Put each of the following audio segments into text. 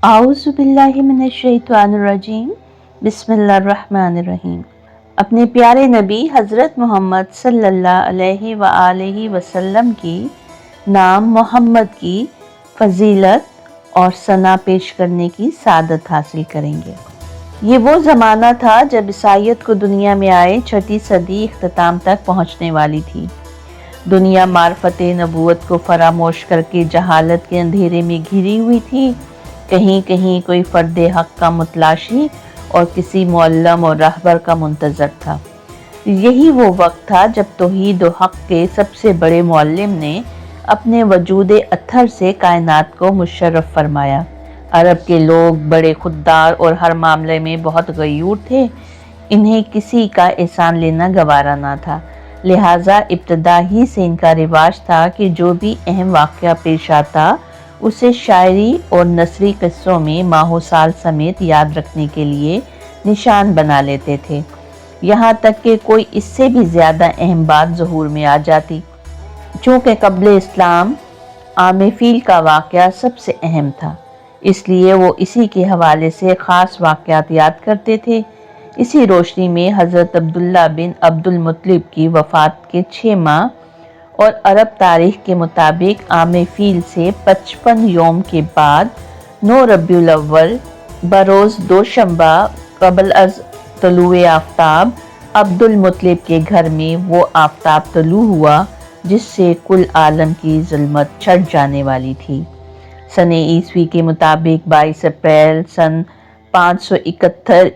आऊज़ु बिल्लाहि मिनश्शैतानिर्रजीम बिस्मिल्लाहिर्रहमानिर्रहीम। अपने प्यारे नबी हज़रत मोहम्मद सल्लल्लाहु अलैहि वआलैहि वसल्लम की नाम मोहम्मद की फजीलत और सना पेश करने की सादत हासिल करेंगे। ये वो ज़माना था जब ईसाईयत को दुनिया में आए छठी सदी इख्तिताम तक पहुँचने वाली थी। दुनिया मार्फते नबूवत को फरामोश करके जहालत के अंधेरे में घिरी हुई थी। कहीं कहीं कोई फ़र्द हक़ का मुतलाशी और किसी मुअल्लम और रहबर का मुंतज़र था। यही वो वक्त था जब तौहीद व हक़ के सबसे बड़े मुअल्लिम ने अपने वजूद अत्थर से कायनात को मुशर्रफ फरमाया। अरब के लोग बड़े खुददार और हर मामले में बहुत गयूर थे। इन्हें किसी का एहसान लेना गवारा ना था, लिहाजा इब्तदा ही से इनका रिवाज था कि जो भी अहम वाक़या पेश आता उसे शायरी और नसरी क़िस्सों में माहो साल समेत याद रखने के लिए निशान बना लेते थे। यहाँ तक कि कोई इससे भी ज़्यादा अहम बात ज़हूर में आ जाती। चूँकि क़ब्ल इस्लाम आम फ़ील का वाक़या सबसे अहम था, इसलिए वो इसी के हवाले से ख़ास वाक़यात याद करते थे। इसी रोशनी में हज़रत अब्दुल्ला बिन अब्दुल मुत्तलिब की वफ़ात के 6 माह और अरब तारीख के मुताबिक आम फ़ील से 55 यौम के बाद 9 रबीउल अव्वल बरोज़ दोशंबा क़ब्ल अज़ तलूए आफ्ताब अब्दुल मुत्तलिब के घर में वो आफ्ताब तलू हुआ जिससे कुल आलम की ज़ुल्मत छट जाने वाली थी। सने ईस्वी के मुताबिक 22 अप्रैल सन 571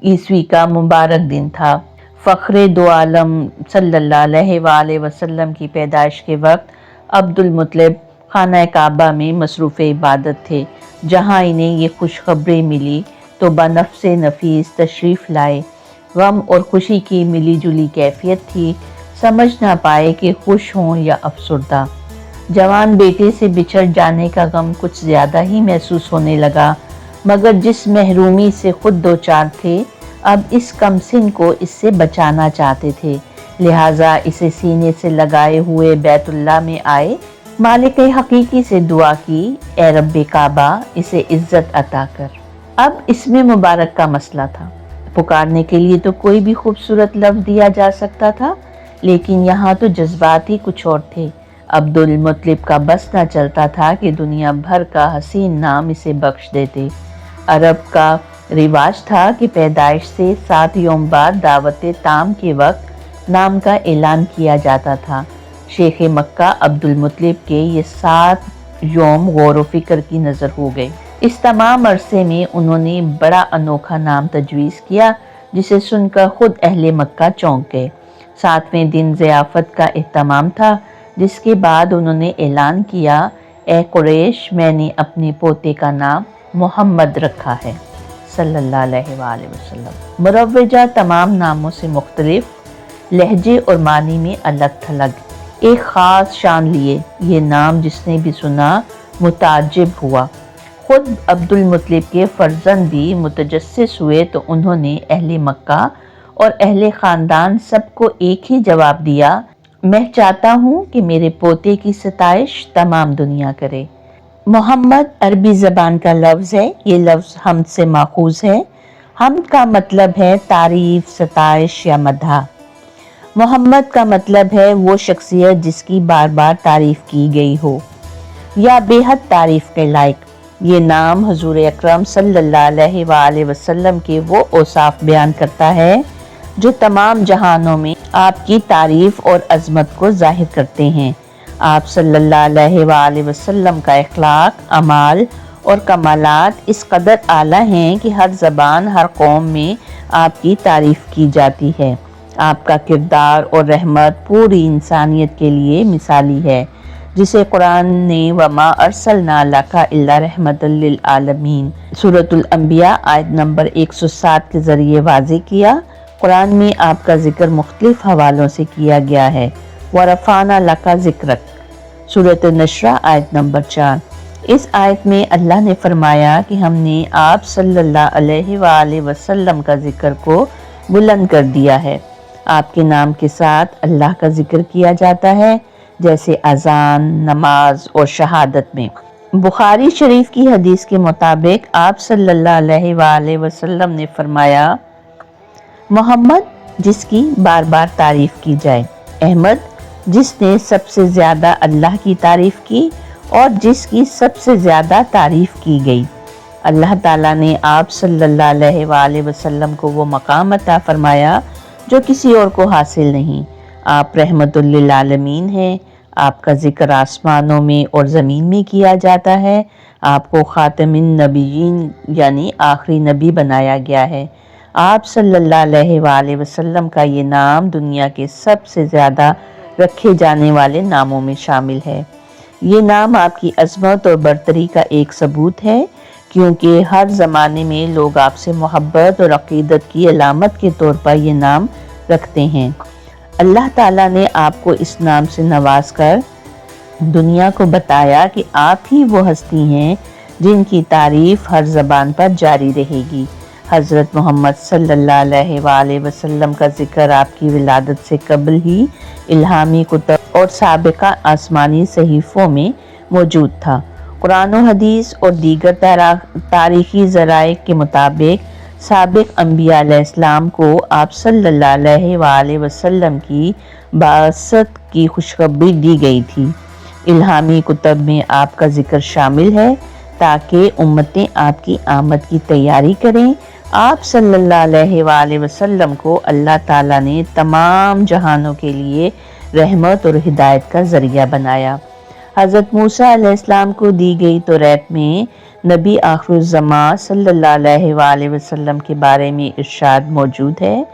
ईस्वी का मुबारक दिन था। फ़ख्रे दो आलम सल्लल्लाहु अलैहि वसल्लम की पैदाइश के वक्त अब्दुल मुत्तलिब खाना काबा में मसरूफ़ इबादत थे। जहाँ इन्हें ये खुशखबरी मिली तो बनफ़्स नफीस तशरीफ़ लाए। गम और खुशी की मिली जुली कैफियत थी, समझ ना पाए कि खुश हों या अफसुर्दा। जवान बेटे से बिछड़ जाने का गम कुछ ज़्यादा ही महसूस होने लगा, मगर जिस महरूमी से खुद दो चार थे अब इस कमसिन को इससे बचाना चाहते थे, लिहाजा इसे सीने से लगाए हुए बैतुल्लाह में आए। मालिक हकीकी से दुआ की, ए रब्बे काबा इसे इज्जत अता कर। अब इसमें मुबारक का मसला था। पुकारने के लिए तो कोई भी खूबसूरत लफ्ज़ दिया जा सकता था, लेकिन यहाँ तो जज्बात ही कुछ और थे। अब्दुल मुत्तलिब का बस न चलता था कि दुनिया भर का हसीन नाम इसे बख्श देते। अरब का रिवाज था कि पैदाइश से 7 यौम बाद दावत ताम के वक्त नाम का ऐलान किया जाता था। शेख मक्का अब्दुल मुत्तलिब के ये 7 यौम गौर व फिक्र की नज़र हो गए। इस तमाम अरसे में उन्होंने बड़ा अनोखा नाम तजवीज़ किया जिसे सुनकर खुद अहले मक्का चौंक गए। 7वें दिन ज़ियाफ़त का एहतमाम था, जिसके बाद उन्होंने ऐलान किया, ए कुरैश मैंने अपने पोते का नाम मोहम्मद रखा है सल्लल्लाहु अलैहि वसल्लम। मुरव्वजा तमाम नामों से मुख्तलिफ, लहजे और मानी में अलग थलग, एक ख़ास शान लिए ये नाम जिसने भी सुना मुताज्जिब हुआ। खुद अब्दुल मुत्तलिब के फ़र्जंद भी मुतजस्सिस हुए तो उन्होंने अहले मक्का और अहले ख़ानदान सबको एक ही जवाब दिया, मैं चाहता हूँ कि मेरे पोते की सताइश तमाम दुनिया करे। मोहम्मद अरबी ज़बान का लफ्ज़ है। ये लफ्ज़ हमद से माखूज़ है। हमद का मतलब है तारीफ़, सताइश या मदह। मोहम्मद का मतलब है वो शख्सियत जिसकी बार बार तारीफ़ की गई हो या बेहद तारीफ़ के लायक। ये नाम हुज़ूर अकरम सल्लल्लाहु अलैहि वसल्लम के वो औसाफ बयान करता है जो तमाम जहानों में आपकी तारीफ़ और अज़मत को ज़ाहिर करते हैं। आप सल्लल्लाहु अलैहि वसल्लम का अखलाक, अमाल और कमालात इस कदर आला हैं कि हर ज़बान, हर कौम में आपकी तारीफ़ की जाती है। आपका किरदार और रहमत पूरी इंसानियत के लिए मिसाली है, जिसे कुरान ने वमा अरसलना लका इल्ला रहमतल लिल आलमीन सूरतुल अंबिया आयत नंबर 107 के ज़रिए वाज़े किया। कुरान में आपका ज़िक्र मुख्तलिफ हवालों से किया गया है। वरफ़ाना लका ज़िक्रक सूरत नशरा आयत नंबर 4। इस आयत में अल्लाह ने फरमाया कि हमने आप सल्लल्लाहु अलैहि वसल्लम का ज़िक्र को बुलंद कर दिया है। आपके नाम के साथ अल्लाह का ज़िक्र किया जाता है, जैसे अज़ान, नमाज और शहादत में। बुखारी शरीफ की हदीस के मुताबिक आप सल्लल्लाहु अलैहि वसल्लम ने फरमाया, मोहम्मद जिसकी बार बार तारीफ की जाए, अहमद जिसने सबसे ज़्यादा अल्लाह की तारीफ की और जिसकी सबसे ज़्यादा तारीफ की गई। अल्लाह ताला ने आप सल्लल्लाहु अलैहि वसल्लम को वो मकाम अता फरमाया जो किसी और को हासिल नहीं। आप रहमतुल लिल आलमीन हैं। आपका जिक्र आसमानों में और ज़मीन में किया जाता है। आपको खातमिन नबीयीन यानी आखिरी नबी बनाया गया है। आप सल्लल्लाहु अलैहि वसल्लम का ये नाम दुनिया के सबसे ज़्यादा रखे जाने वाले नामों में शामिल है। ये नाम आपकी अज़मत और बरतरी का एक सबूत है, क्योंकि हर ज़माने में लोग आपसे मोहब्बत और अक़ीदत की अलामत के तौर पर ये नाम रखते हैं। अल्लाह ताला ने आपको इस नाम से नवाज कर दुनिया को बताया कि आप ही वो हस्ती हैं जिनकी तारीफ़ हर ज़बान पर जारी रहेगी। हज़रत मोहम्मद सल्लल्लाहु अलैहि वसल्लम का जिक्र आपकी विलादत से कबल ही इल्हामी कुतब और साबिका आसमानी सहीफ़ों में मौजूद था। कुरान और हदीस और दीगर तारीख़ी ज़राए के मुताबिक साबिक़ अंबिया अलैहिस्सलाम को आप सल्लल्लाहु अलैहि वसल्लम की बासत की खुशखबरी दी गई थी। इल्हामी कुतब में आपका जिक्र शामिल है ताकि उम्मतें आपकी आमद की तैयारी करें। आप सल्लल्लाहु अलैहि वसल्लम को अल्लाह ताला ने तमाम जहानों के लिए रहमत और हिदायत का ज़रिया बनाया। हज़रत मूसा अलैहिस्सलाम को दी गई तौरात में नबी आखिरुज़्ज़मां सल्लल्लाहु अलैहि वसल्लम के बारे में इरशाद मौजूद है,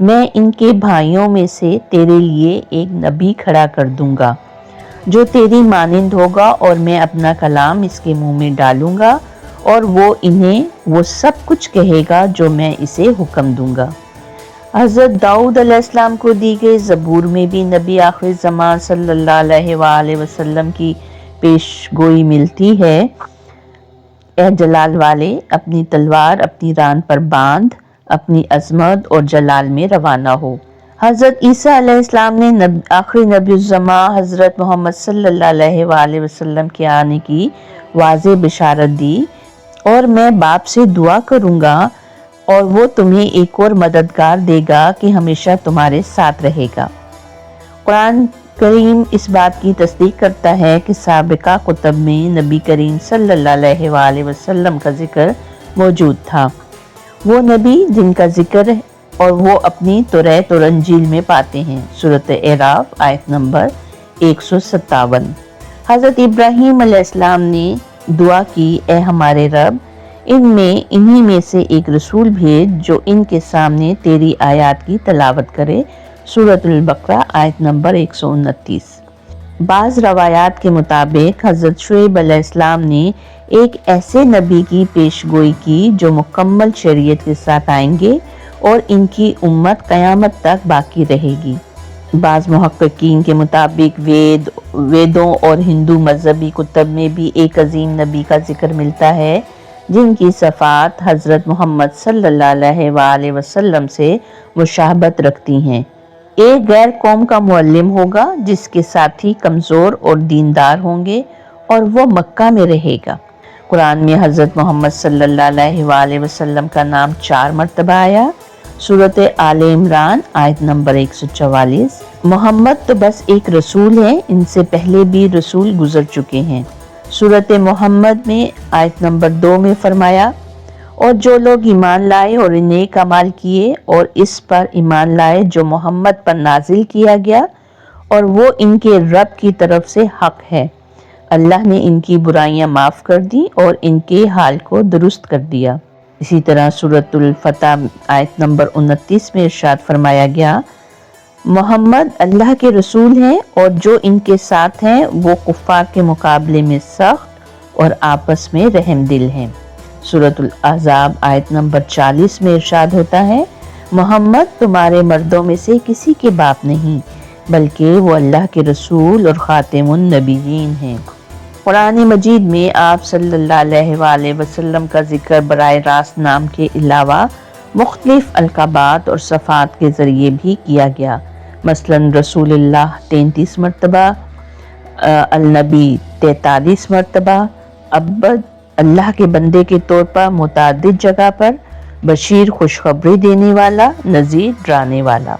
मैं इनके भाइयों में से तेरे लिए एक नबी खड़ा कर दूंगा जो तेरी मानिंद होगा, और मैं अपना कलाम इसके मुंह में डालूंगा और वो इन्हें वो सब कुछ कहेगा जो मैं इसे हुक्म दूंगा। हज़रत दाऊद अलैहिस्सलाम को दी गई ज़बूर में भी नबी आखिरुज़्ज़मां सल्लल्लाहु अलैहि वसल्लम की पेशगोई मिलती है, ए जलाल वाले अपनी तलवार अपनी रान पर बांध अपनी अज़मत और जलाल में रवाना हो। हज़रत ईसा अलैहिस्सलाम ने आखिरी नबीउज़्ज़मा हज़रत मोहम्मद सल्लल्लाहु अलैहि वसल्लम के आने की वाज़े बिशारत दी, और मैं बाप से दुआ करूँगा और वो तुम्हें एक और मददगार देगा कि हमेशा तुम्हारे साथ रहेगा। कुरान करीम इस बात की तस्दीक करता है कि साबिका कुतब में नबी करीम सल्लल्लाहु अलैहि वसल्लम का जिक्र मौजूद था। वो नबी जिनका जिक्र और वो अपनी तौरात और इंजील में पाते हैं। सूरत एराफ आयत नंबर 157। हज़रत इब्राहीम अलैहिस्सलाम ने दुआ की, ए हमारे रब, इन्हीं में से एक रसूल भेज जो इनके सामने तेरी आयत की तलावत करे। सूरतुल बकरा आयत नंबर 129। बाज़ रवायात के मुताबिक हज़रत शुएब अलैहिस्सलाम ने एक ऐसे नबी की पेशगोई की जो मुकम्मल शरीयत के साथ आएंगे और इनकी उम्मत क़यामत तक बाकी रहेगी। बाज़ मुहक्किकीन के मुताबिक वेदों और हिंदू मजहबी कुतब में भी एक अजीम नबी का जिक्र मिलता है जिनकी सफ़ात हज़रत मोहम्मद सल्लल्लाहु अलैहि वसल्लम से मुशाबहत रखती हैं। एक गैर कौम का मुअल्लिम होगा जिसके साथी कमज़ोर और दीनदार होंगे और वो मक्का में रहेगा। कुरान में हज़रत मोहम्मद सल्लल्लाहु अलैहि वसल्लम का नाम 4 मरतबा आया। सूरत आले इमरान आयत नंबर 144। मोहम्मद तो बस एक रसूल है, इनसे पहले भी रसूल गुजर चुके हैं। सूरत मोहम्मद में आयत नंबर 2 में फरमाया, और जो लोग ईमान लाए और नेक अमाल किए और इस पर ईमान लाए जो मोहम्मद पर नाजिल किया गया, और वो इनके रब की तरफ से हक है। अल्लाह ने इनकी बुराइयां माफ़ कर दी और इनके हाल को दुरुस्त कर दिया। इसी तरह सूरतुल फतह आयत नंबर 29 में इरशाद फरमाया गया, मोहम्मद अल्लाह के रसूल हैं और जो इनके साथ हैं वो कुफ्फार के मुकाबले में सख्त और आपस में रहम दिल हैं। सूरतुल अहज़ाब आयत नंबर 40 में इरशाद होता है, मोहम्मद तुम्हारे मर्दों में से किसी के बाप नहीं, बल्कि वो अल्लाह के रसूल और खातिमुन नबीयीन हैं। कुरान मजीद में आप सल्लल्लाहु अलैहि वसल्लम का जिक्र बराए रास्त नाम के अलावा मुख्तलिफ अलकाबात और सफ़ात के ज़रिए भी किया गया। मसलन रसूलुल्लाह 33 मरतबा, अल नबी 43 मरतबा, अब्बद अल्लाह के बंदे के तौर पर मुतअद्दिद जगह पर, बशीर खुशखबरी देने वाला, नज़ीर डराने वाला।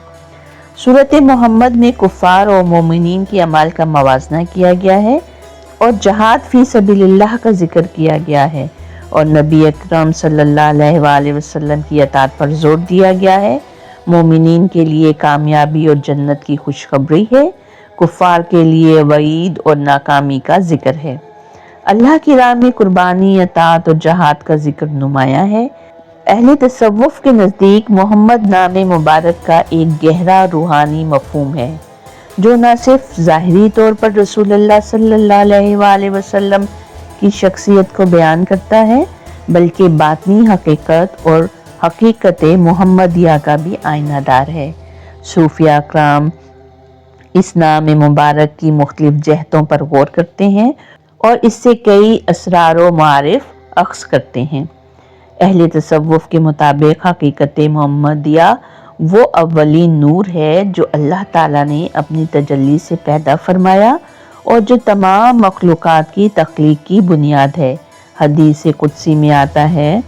सूरत मोहम्मद में कुफ़ार और मोमिनीन के अमाल का मवाजना किया गया है और जहाद फ़ी सबीलिल्लाह का जिक्र किया गया है और नबी अकरम सल्लल्लाहु अलैहि वसल्लम की अताअत पर जोर दिया गया है। मोमिनीन के लिए कामयाबी और जन्नत की खुशखबरी है, कुफ़ार के लिए वईद और नाकामी का जिक्र है। अल्लाह की राह में कुर्बानी, अताअत और जहाद का जिक्र नुमाया है। अहले तसव्वुफ के नज़दीक मोहम्मद नाम मुबारक का एक गहरा रूहानी मफ़हूम है जो न सिर्फ ज़ाहिरी तौर पर रसूलुल्लाह सल्लल्लाहु अलैहि वसल्लम की शख्सियत को बयान करता है बल्कि बातनी हकीकत और हकीकत मोहम्मदिया का भी आईनादार है। सूफिया कराम इस नाम मुबारक की मुख्तलिफ जहतों पर गौर करते हैं और इससे कई असरार व मारिफ अख्ज़ करते हैं। अहले तसव्वुफ के मुताबिक हकीकत मोहम्मदिया वो अव्वलीन नूर है जो अल्लाह ताला ने अपनी तजल्ली से पैदा फरमाया और जो तमाम मखलूक़ात की तख्लीक की बुनियाद है। हदीस कुदसी में आता है,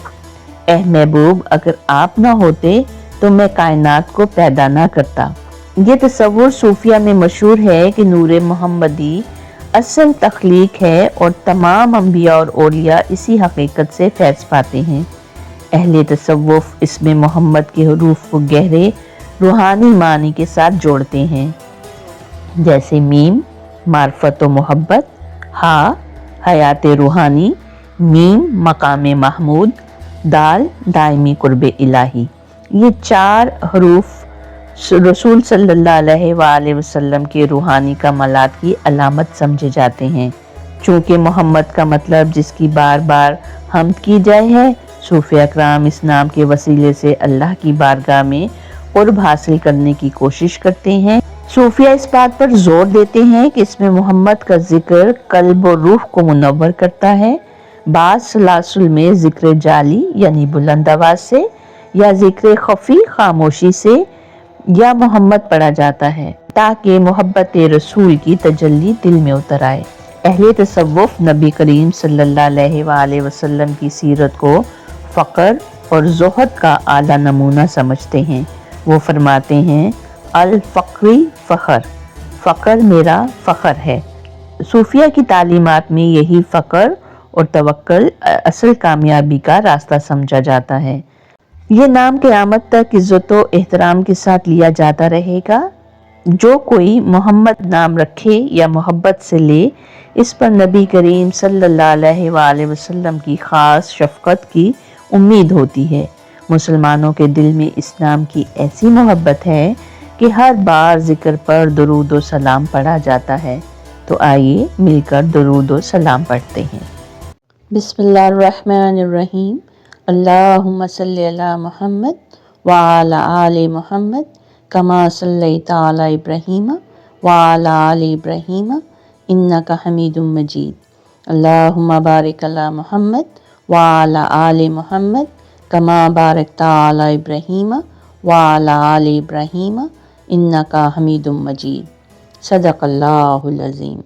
एह महबूब, अगर आप ना होते तो मैं कायनात को पैदा ना करता। ये तसव्वुर सूफिया में मशहूर है कि नूर मोहम्मदी असल तख्लीक है और तमाम अंबिया और औलिया इसी हकीकत से फैज़ पाते हैं। अहले तसव्वुफ इसमें मोहम्मद के हरूफ को गहरे रूहानी मानी के साथ जोड़ते हैं, जैसे मीम मार्फत व मोहब्बत, हा हयात रूहानी, मीम मकाम महमूद, दाल दायमी कुर्ब इलाही। ये चार हरूफ रसूल सल्लल्लाहु अलैहि वसल्लम के रूहानी कमालात की अलामत समझे जाते हैं। चूँकि मोहम्मद का मतलब जिसकी बार बार हम्द की जाए है, सूफिया कराम इस नाम के वसीले से अल्लाह की बारगाह में कुर्ब हासिल करने की कोशिश करते हैं। सूफिया इस बात पर जोर देते हैं कि इसमें मोहम्मद का जिक्र कल्ब और रूह को मुनव्वर करता है। बाज़ सलासुल में जिक्र जाली यानी बुलंद आवाज से या जिक्र खफी खामोशी से या मोहम्मद पढ़ा जाता है ताकि मोहब्बत रसूल की तजल्ली दिल में उतर आए। अहले तसव्वुफ नबी करीम सल्लल्लाहु अलैहि वसल्लम की सीरत को फ़क्र और ज़ुहद का आला नमूना समझते हैं। वो फरमाते हैं, अल फ़क्री फ़ख्र, फ़क्र मेरा फ़ख्र है। सूफिया की तालीमात में यही फ़क्र और तवक्कुल असल कामयाबी का रास्ता समझा जाता है। ये नाम क़यामत तक इज़्ज़त व एहतराम के साथ लिया जाता रहेगा। जो कोई मोहम्मद नाम रखे या मोहब्बत से ले, इस पर नबी करीम सल्लल्लाहु अलैहि वसल्लम की ख़ास शफ़क़त की उम्मीद होती है। मुसलमानों के दिल में इस नाम की ऐसी मोहब्बत है कि हर बार ज़िक्र पर दुरूद व सलाम पढ़ा जाता है। तो आइए मिलकर दुरूद व सलाम पढ़ते हैं। बिस्मिल्लाहिर्रहमानिर्रहीम। अल्लाहुम्मा सल्ली अला मुहम्मद व अला आलि मुहम्मद कमा सल्लैता अला इब्राहीम व अला आलि इब्राहीम इन्नका हमीदुम मजीद। अल्लाहुम्मा बारिक अला मुहम्मद व अला आलि मुहम्मद कमा बारकता अला इब्राहीम व अला आलि इब्राहीम इन्नका हमीदुम मजीद। सदक़ल्लाहुल अज़ीम।